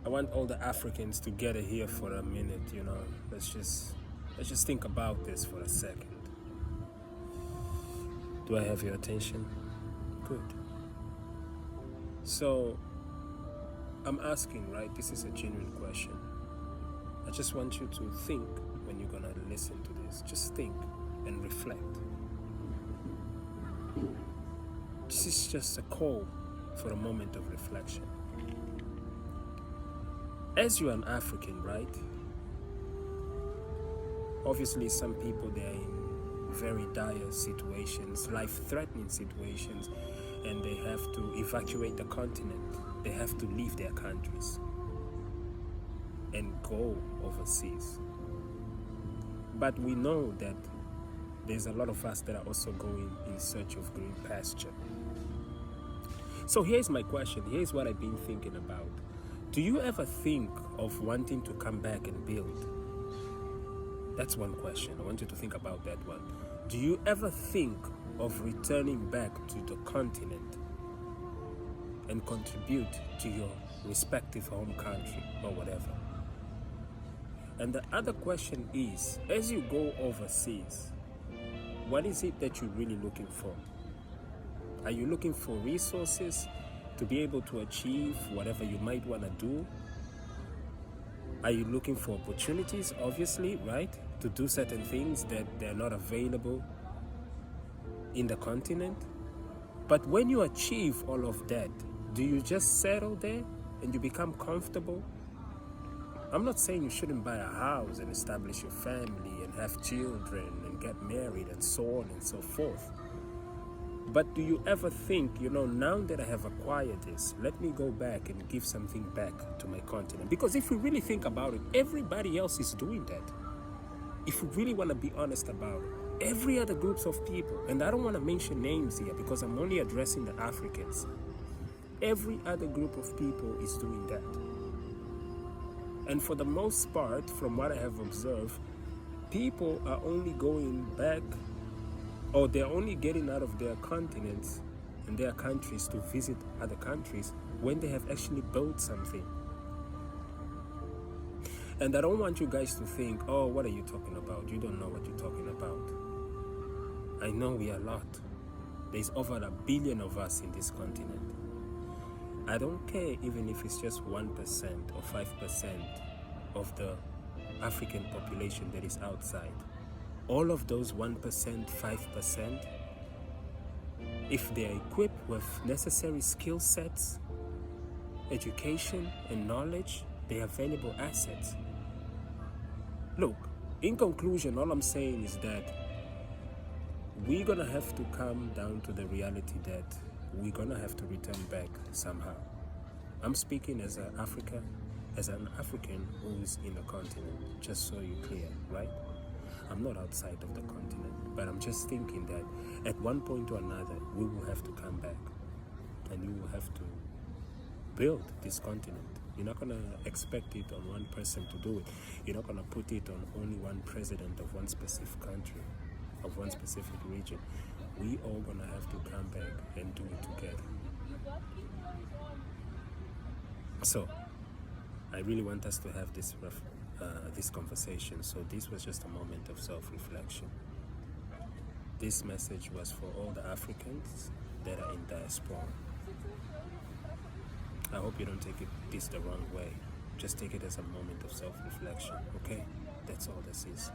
I want all the Africans together here for a minute, Let's just think about this for a second. Do I have your attention? Good. So, I'm asking, right? This is a genuine question. I just want you to think when you're gonna listen to this. Just think and reflect. This is just a call for a moment of reflection. As you're an African, right? Obviously, some people, they're in very dire situations, life-threatening situations, and they have to evacuate the continent. They have to leave their countries and go overseas. But we know that there's a lot of us that are also going in search of green pasture. So here's my question. Here's what I've been thinking about. Do you ever think of wanting to come back and build? That's one question. I want you to think about that one. Do you ever think of returning back to the continent and contribute to your respective home country or whatever? And the other question is, as you go overseas, what is it that you're really looking for? Are you looking for resources to be able to achieve whatever you might want to do? Are you looking for opportunities, obviously, right? To do certain things that they're not available in the continent? But when you achieve all of that, do you just settle there and you become comfortable? I'm not saying you shouldn't buy a house and establish your family and have children and get married and so on and so forth. But do you ever think, now that I have acquired this, let me go back and give something back to my continent? Because if we really think about it, everybody else is doing that. If we really want to be honest about it, every other groups of people, and I don't want to mention names here because I'm only addressing the Africans. Every other group of people is doing that. And for the most part, from what I have observed, people are only going back, or they're only getting out of their continents and their countries to visit other countries when they have actually built something. And I don't want you guys to think, oh, what are you talking about? You don't know what you're talking about. I know we are a lot. There's over 1 billion of us in this continent. I don't care even if it's just 1% or 5% of the African population that is outside. All of those 1%, 5%, if they're equipped with necessary skill sets, education, and knowledge, they are valuable assets. Look, in conclusion, all I'm saying is that we're going to have to come down to the reality that we're going to have to return back somehow. I'm speaking as an African who's in the continent, just so you're clear, right? I'm not outside of the continent, but I'm just thinking that at one point or another, we will have to come back and you will have to build this continent. You're not going to expect it on one person to do it. You're not going to put it on only one president of one specific country, of one specific region. We all going to have to come back and do it together. So, I really want us to have this conversation. So this was just a moment of self-reflection. This message was for all the Africans that are in diaspora. I hope you don't take this the wrong way. Just take it as a moment of self-reflection, okay? That's all this is.